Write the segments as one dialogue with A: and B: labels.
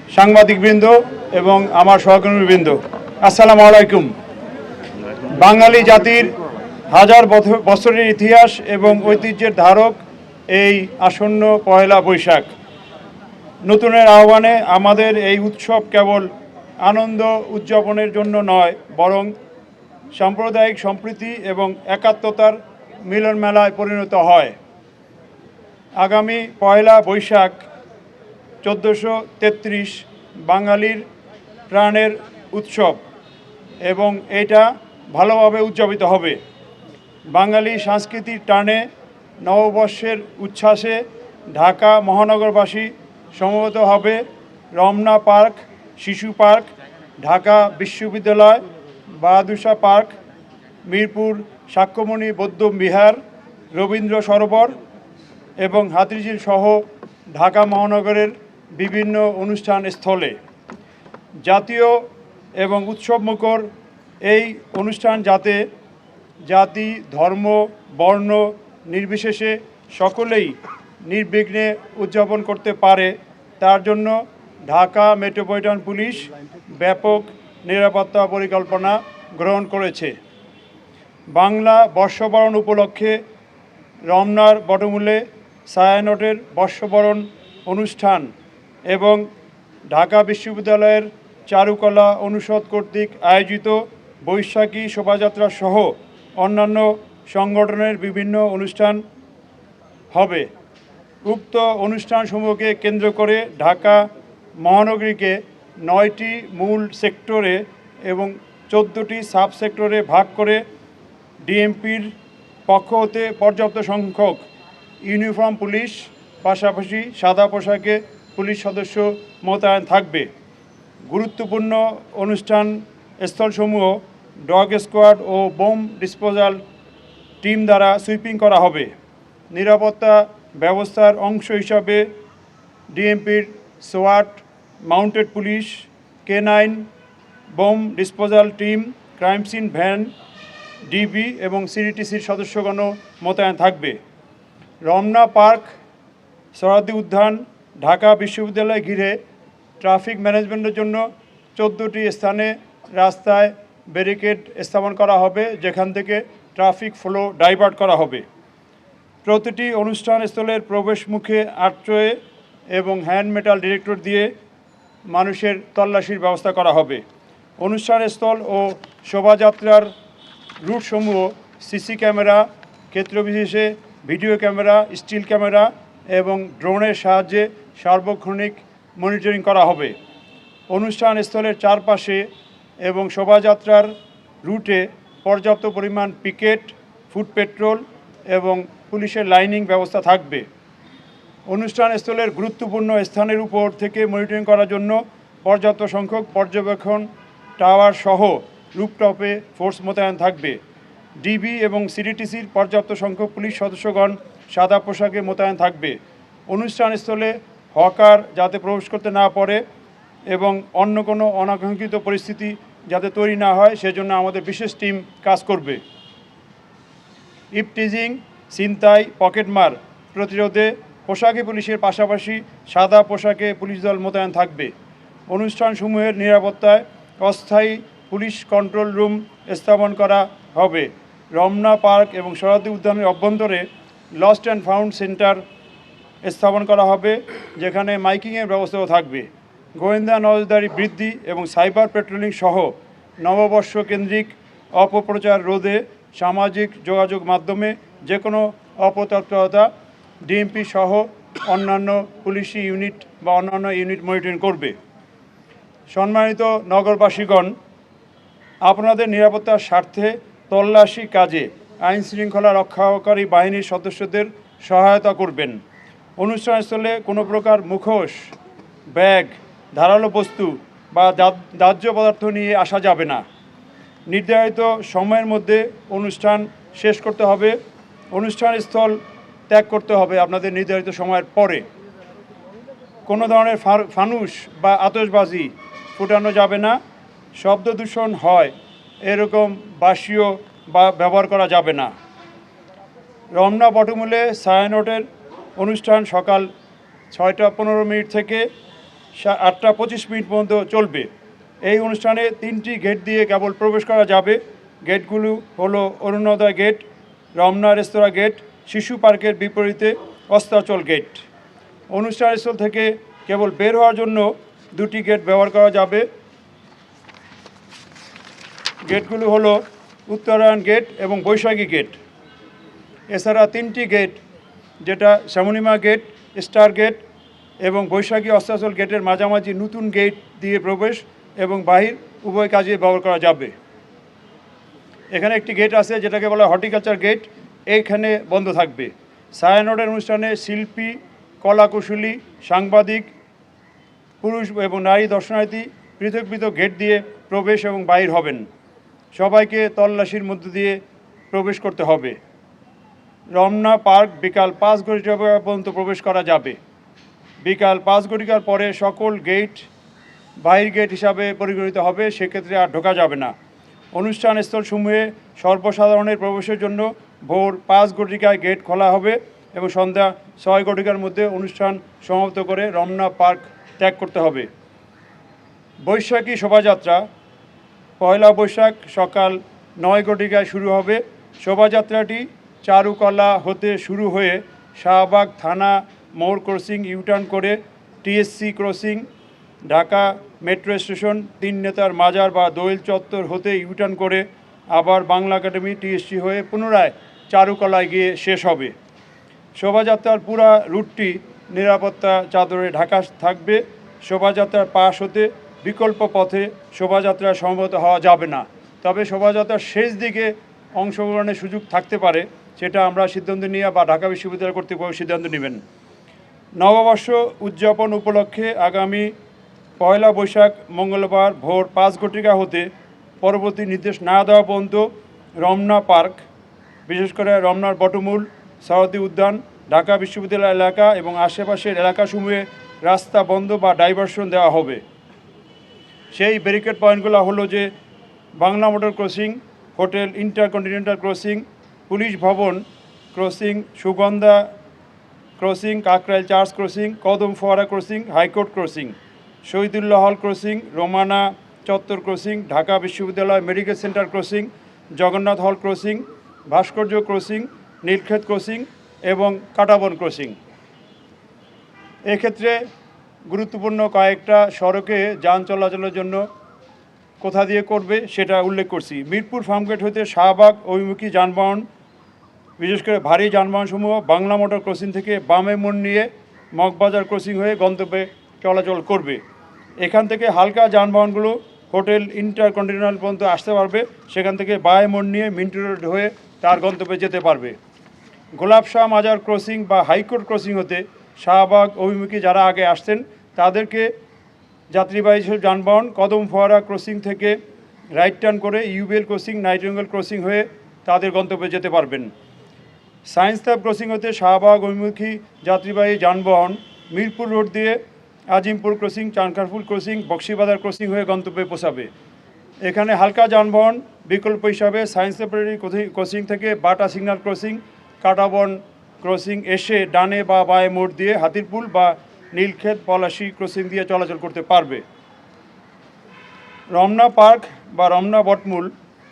A: সাংবাদিকবৃন্দ এবং আমার সহকর্মীবৃন্দ, আসসালামু আলাইকুম। বাঙালি জাতির হাজার বছরের ইতিহাস এবং ঐতিহ্যের ধারক এই আসন্ন পয়লা বৈশাখ। নতুনের আহ্বানে আমাদের এই উৎসব কেবল আনন্দ উদযাপনের জন্য নয়, বরং সাম্প্রদায়িক সম্প্রীতি এবং একাত্মতার মিলন মেলায় পরিণত হয়। আগামী পয়লা বৈশাখ 1433 বাঙালির প্রাণের উৎসব এবং এটা ভালোভাবে উদযাপিত হবে। বাঙালি সংস্কৃতির টানে নববর্ষের উচ্ছ্বাসে ঢাকা মহানগরবাসী সমবেত হবে রমনা পার্ক, শিশু পার্ক, ঢাকা বিশ্ববিদ্যালয়, বাহাদুর শাহ পার্ক, মিরপুর সাক্ষ্যমণি বৌদ্ধ বিহার, রবীন্দ্র সরোবর এবং হাতিঝিল সহ ঢাকা মহানগরের বিভিন্ন অনুষ্ঠান স্থলে। জাতীয় এবং উৎসবমুখর এই অনুষ্ঠান যাতে জাতি, ধর্ম, বর্ণ নির্বিশেষে সকলেই নির্বিঘ্নে উদযাপন করতে পারে, তার জন্য ঢাকা মেট্রোপলিটন পুলিশ ব্যাপক নিরাপত্তা পরিকল্পনা গ্রহণ করেছে। বাংলা বর্ষবরণ উপলক্ষে রমনার বটমূলে ছায়ানটের বর্ষবরণ অনুষ্ঠান এবং ঢাকা বিশ্ববিদ্যালয়ের চারুকলা অনুষদ কর্তৃক আয়োজিত বৈশাখী শোভাযাত্রা সহ অন্যান্য সংগঠনের বিভিন্ন অনুষ্ঠান হবে। উক্ত অনুষ্ঠানসমূহকে কেন্দ্র করে ঢাকা মহানগরীকে 9টি মূল সেক্টরে এবং 14টি সাব সেক্টরে ভাগ করে ডিএমপির পক্ষ হতে পর্যাপ্ত সংখ্যক ইউনিফর্ম পুলিশ, পাশাপাশি সাদা পোশাকে পুলিশ সদস্য মোতায়েন থাকবে। গুরুত্বপূর্ণ অনুষ্ঠান স্থলসমূহ ডগ স্কোয়াড ও বোম ডিসপোজাল টিম দ্বারা সুইপিং করা হবে। নিরাপত্তা ব্যবস্থার অংশ হিসাবে ডিএমপির সোয়াট, mounted police, K9, bomb disposal team, crime scene van, DB এবং সিডিটিসির সদস্যগণ মোতায়েন থাকবে। রমনা পার্ক, সোহরাওয়ার্দী উদ্যান, ঢাকা বিশ্ববিদ্যালয় ঘিরে ট্রাফিক ম্যানেজমেন্টের জন্য 14টি স্থানে রাস্তায় ব্যারিকেড স্থাপন করা হবে, যেখান থেকে ট্রাফিক ফ্লো ডাইভার্ট করা হবে। প্রতিটি অনুষ্ঠান স্থলের প্রবেশ মুখে আর্চওয়ে এবং হ্যান্ড মেটাল ডিটেক্টর দিয়ে মানুষের তল্লাশির ব্যবস্থা করা হবে। অনুষ্ঠান স্থল ও শোভাযাত্রার রুটসমূহ সিসি ক্যামেরা, ক্ষেত্রবিশেষে ভিডিও ক্যামেরা, স্টিল ক্যামেরা এবং ড্রোনের সাহায্যে সার্বক্ষণিক মনিটরিং করা হবে। অনুষ্ঠান স্থলের চারপাশে এবং শোভাযাত্রার রুটে পর্যাপ্ত পরিমাণ পিকেট, ফুট পেট্রোল এবং পুলিশের লাইনিং ব্যবস্থা থাকবে। অনুষ্ঠান স্থলের গুরুত্বপূর্ণ স্থানের উপর থেকে মনিটরিং করার জন্য পর্যাপ্ত সংখ্যক পর্যবেক্ষণ টাওয়ার সহ রুফটপে ফোর্স মোতায়েন থাকবে। ডিবি এবং সিডিটিসির পর্যাপ্ত সংখ্যক পুলিশ সদস্যগণ সাদা পোশাকে মোতায়েন থাকবে। অনুষ্ঠানস্থলে হকার যাতে প্রবেশ করতে না পারে এবং অন্য কোনো অনাকাঙ্ক্ষিত পরিস্থিতি যাতে তৈরি না হয়, সেজন্য আমাদের বিশেষ টিম কাজ করবে। ইপটিজিং, ছিনতাই, পকেটমার প্রতিরোধে পোশাকে পুলিশের পাশাপাশি সাদা পোশাকে পুলিশ দল মোতায়েন থাকবে। অনুষ্ঠানসমূহের নিরাপত্তায় অস্থায়ী পুলিশ কন্ট্রোল রুম স্থাপন করা হবে। রমনা পার্ক এবং সোহরাওয়ার্দী উদ্যানের অভ্যন্তরে লস্ট অ্যান্ড ফাউন্ড সেন্টার স্থাপন করা হবে, যেখানে মাইকিংয়ের ব্যবস্থাও থাকবে। গোয়েন্দা নজরদারি বৃদ্ধি এবং সাইবার পেট্রোলিং সহ নববর্ষ কেন্দ্রিক অপপ্রচার রোধে সামাজিক যোগাযোগ মাধ্যমে যে কোনো অপতৎপরতা ডিএমপি সহ অন্যান্য পুলিশি ইউনিট বা অন্যান্য ইউনিট মনিটরিং করবে। সম্মানিত নগরবাসীগণ, আপনাদের নিরাপত্তার স্বার্থে তল্লাশি কাজে আইন শৃঙ্খলা রক্ষাকারী বাহিনীর সদস্যদের সহায়তা করবেন। অনুষ্ঠানস্থলে কোনো প্রকার মুখোশ, ব্যাগ, ধারালো বস্তু বা দাহ্য পদার্থ নিয়ে আসা যাবে না। নির্ধারিত সময়ের মধ্যে অনুষ্ঠান শেষ করতে হবে। অনুষ্ঠানস্থল ত্যাগ করতে হবে আপনাদের নির্ধারিত সময়ের পরে। কোনো ধরনের ফানুস বা আতশবাজি ফুটানো যাবে না। শব্দ দূষণ হয় এরকম বাঁশিও বা ব্যবহার করা যাবে না। রমনা বটমূলে ছায়ানটের অনুষ্ঠান সকাল 6টা 15 মিনিট থেকে 8:25 পর্যন্ত চলবে। এই অনুষ্ঠানে 3টি গেট দিয়ে কেবল প্রবেশ করা যাবে। গেটগুলো হলো অরুণোদয় গেট, রমনা রেস্তোরাঁ গেট, শিশু পার্কের বিপরীতে অস্তাচল গেট। অনুষ্ঠানস্থল থেকে কেবল বের হওয়ার জন্য 2টি গেট ব্যবহার করা যাবে। গেটগুলো হলো উত্তরায়ণ গেট এবং বৈশাখী গেট। এছাড়া 3টি গেট, যেটা শ্যামনিমা গেট, স্টার গেট এবং বৈশাখী অস্তাচল গেটের মাঝামাঝি নতুন গেট দিয়ে প্রবেশ এবং বাহির উভয় কাজে ব্যবহার করা যাবে। এখানে একটি গেট আছে যেটাকে বলা হর্টিকালচার গেট, এইখানে বন্ধ থাকবে। ছায়ানটের অনুষ্ঠানে শিল্পী, কলাকুশলী, সাংবাদিক, পুরুষ এবং নারী দর্শনার্থী পৃথক পৃথক গেট দিয়ে প্রবেশ এবং বাহির হবেন। সবাইকে তল্লাশির মধ্য দিয়ে প্রবেশ করতে হবে। রমনা পার্ক বিকাল 5 ঘটিকা পর্যন্ত প্রবেশ করা যাবে। বিকাল 5 ঘটিকার পরে সকল গেট বাহির গেট হিসাবে পরিগণিত হবে, সেক্ষেত্রে আর ঢোকা যাবে না। অনুষ্ঠান স্থলসমূহে সর্বসাধারণের প্রবেশের জন্য ভোর 5 ঘটিকায় গেট খোলা হবে এবং সন্ধ্যা 6 ঘটিকার মধ্যে অনুষ্ঠান সমাপ্ত করে রমনা পার্ক ত্যাগ করতে হবে। বৈশাখী শোভাযাত্রা পয়লা বৈশাখ সকাল 9 ঘটিকায় শুরু হবে। শোভাযাত্রাটি চারুকলা হতে শুরু হয়ে শাহবাগ থানা মোড় ক্রসিং ইউটার্ন করে TSC crossing, Dhaka metro station, 3 নেতার মাজার বা দোয়েল চত্বর হতে ইউটার্ন করে আবার বাংলা একাডেমি টিএসসি হয়ে পুনরায় চারুকলায় গিয়ে শেষ হবে। শোভাযাত্রার পুরা রুটটি নিরাপত্তা চাদরে ঢাকা থাকবে। শোভাযাত্রার পাশ হতে বিকল্প পথে শোভাযাত্রা সমবেত হওয়া যাবে না, তবে শোভাযাত্রার শেষ দিকে অংশগ্রহণের সুযোগ থাকতে পারে, সেটা আমরা সিদ্ধান্ত নিয়ে বা ঢাকা বিশ্ববিদ্যালয় কর্তৃপক্ষ সিদ্ধান্ত নেবেন। নববর্ষ উদযাপন উপলক্ষে আগামী পয়লা বৈশাখ মঙ্গলবার ভোর 5 ঘটিকা হতে পরবর্তী নির্দেশ না দেওয়া পর্যন্ত রমনা পার্ক, বিশেষ করে রমনার বটমূল, সরোয়ার্দী উদ্যান, ঢাকা বিশ্ববিদ্যালয় এলাকা এবং আশেপাশের এলাকাসমূহে রাস্তা বন্ধ বা ডাইভারশন দেওয়া হবে। সেই ব্যারিকেড পয়েন্টগুলো হলো যে Bangla motor crossing, hotel InterContinental crossing, police Bhaban crossing, Sugandha crossing, Kakrail church crossing, Kadam Fowara crossing, high court crossing, Shahidullah হল ক্রসিং, রোমানা চত্বর ক্রসিং, ঢাকা বিশ্ববিদ্যালয় মেডিকেল সেন্টার ক্রসিং, জগন্নাথ হল ক্রসিং, ভাস্কর্য ক্রসিং, নীলক্ষেত ক্রসিং এবং কাটাবন ক্রসিং। এক্ষেত্রে গুরুত্বপূর্ণ কয়েকটা সড়কে যান চলাচলের জন্য কোথা দিয়ে করবে সেটা উল্লেখ করছি। মিরপুর ফার্মগেট হতে শাহবাগ অভিমুখী যানবাহন, বিশেষ করে ভারী যানবাহনসমূহ বাংলা মোটর ক্রসিং থেকে বামে মোড় নিয়ে মগবাজার ক্রসিং হয়ে গন্তব্যে চলাচল করবে। এখান থেকে হালকা যানবাহনগুলো হোটেল ইন্টারকন্টিনেন্টাল পর্যন্ত আসতে পারবে, সেখান থেকে বামে মোড় নিয়ে মিন্টু রোড হয়ে তার গন্তব্যে যেতে পারবে। গোলাপ শাহ মাজার ক্রসিং বা হাইকোর্ট ক্রসিং হতে শাহবাগ অভিমুখী যারা আগে আসতেন তাদেরকে যাত্রীবাহী যানবাহন কদম ফোয়ারা ক্রসিং থেকে রাইট টার্ন করে ইউবিএল ক্রসিং, নাইটিঙ্গেল ক্রসিং হয়ে তাদের গন্তব্যে যেতে পারবেন। সায়েন্স ল্যাব ক্রসিং হতে শাহবাগ অভিমুখী যাত্রীবাহী যানবাহন মিরপুর রোড দিয়ে Azimpur crossing, Chankharpul crossing, Bakshibazar crossing হয়ে গন্তব্যে পৌঁছাবে। এখানে হালকা যানবাহন বিকল্প হিসাবে সায়েন্স ল্যাবরেটরি ক্রসিং থেকে বাটা সিগন্যাল ক্রসিং, কাটাবন ক্রসিং এসে ডানে বা বাঁয়ে মোড় দিয়ে হাতিরপুল বা নীলক্ষেত পলাশী ক্রসিং দিয়ে চলাচল করতে পারবে। রমনা পার্ক বা রমনা বটমূল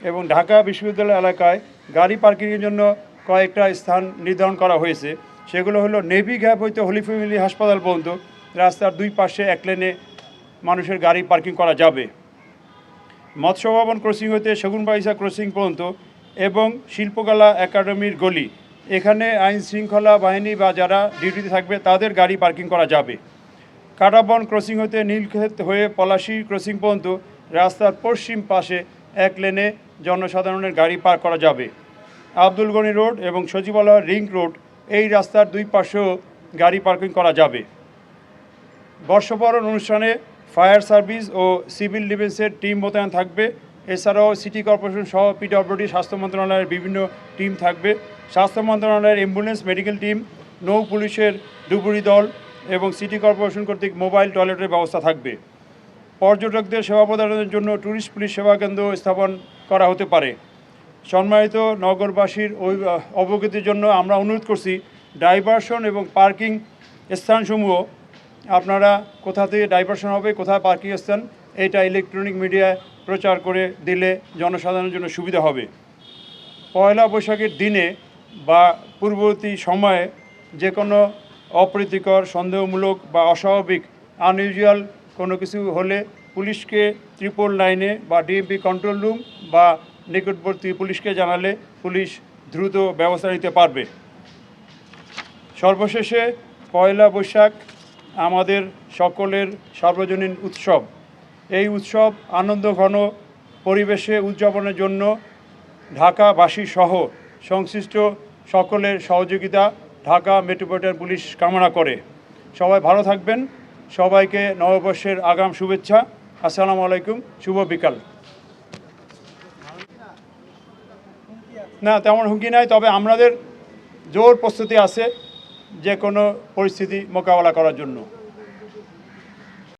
A: এবং ঢাকা বিশ্ববিদ্যালয় এলাকায় গাড়ি পার্কিংয়ের জন্য কয়েকটা স্থান নির্ধারণ করা হয়েছে। সেগুলো হলো নেভি গ্যাপ হইতে হোলি ফ্যামিলি হাসপাতাল পর্যন্ত রাস্তার 2 পাশে 1 লেনে মানুষের গাড়ি পার্কিং করা যাবে। মৎস্য ভবন ক্রসিং হইতে সেগুনবাগিচা ক্রসিং পর্যন্ত এবং শিল্পকলা একাডেমির গলি, এখানে আইন শৃঙ্খলা বাহিনী বা যারা ডিউটিতে থাকবে তাদের গাড়ি পার্কিং করা যাবে। কাটাবন ক্রসিং হতে নীলক্ষেত হয়ে পলাশী ক্রসিং পর্যন্ত রাস্তার পশ্চিম পাশে 1 লেনে জনসাধারণের গাড়ি পার্ক করা যাবে। আব্দুল গনি রোড এবং সচিবালয় রিং রোড, এই রাস্তার 2 পাশেও গাড়ি পার্কিং করা যাবে। বর্ষবরণ অনুষ্ঠানে ফায়ার সার্ভিস ও সিভিল ডিফেন্সের টিম মোতায়েন থাকবে। এছাড়াও সিটি কর্পোরেশন সহ পিডব্লিউডি, স্বাস্থ্য মন্ত্রণালয়ের বিভিন্ন টিম থাকবে। স্বাস্থ্য মন্ত্রণালয়ের অ্যাম্বুলেন্স, মেডিকেল টিম, নৌ পুলিশের ডুবুরি দল এবং সিটি কর্পোরেশন কর্তৃক মোবাইল টয়লেটের ব্যবস্থা থাকবে। পর্যটকদের সেবা প্রদানের জন্য ট্যুরিস্ট পুলিশ সেবা কেন্দ্র স্থাপন করা হতে পারে। সম্মানিত নগরবাসীর অবগতির জন্য আমরা অনুরোধ করছি, ডাইভারশন এবং পার্কিং স্থানসমূহ আপনারা কোথা থেকে ডাইভারশন হবে, কোথায় পার্কিং স্থান, এটা ইলেকট্রনিক মিডিয়ায় প্রচার করে দিলে জনসাধারণের জন্য সুবিধা হবে। পয়লা বৈশাখের দিনে বা পূর্ববর্তী সময়ে যে কোনো অপ্রীতিকর, সন্দেহমূলক বা অস্বাভাবিক আনইউজুয়াল কোনো কিছু হলে পুলিশকে 999 বা ডিএমপি কন্ট্রোল রুম বা নিকটবর্তী পুলিশকে জানালে পুলিশ দ্রুত ব্যবস্থা নিতে পারবে। সর্বশেষে পয়লা বৈশাখ আমাদের সকলের সার্বজনীন উৎসব। এই উৎসব আনন্দঘন পরিবেশে উদযাপনের জন্য ঢাকাবাসী সহ সংশ্লিষ্ট সকলের সহযোগিতা ঢাকা মেট্রোপলিটন পুলিশ কামনা করে। সবাই ভালো থাকবেন। সবাইকে নববর্ষের আগাম শুভেচ্ছা। আসসালামু আলাইকুম, শুভ বিকাল। না, তেমন হুমকি নাই, তবে আমাদের জোর প্রস্তুতি আছে যে কোনো পরিস্থিতি মোকাবেলা করার জন্য।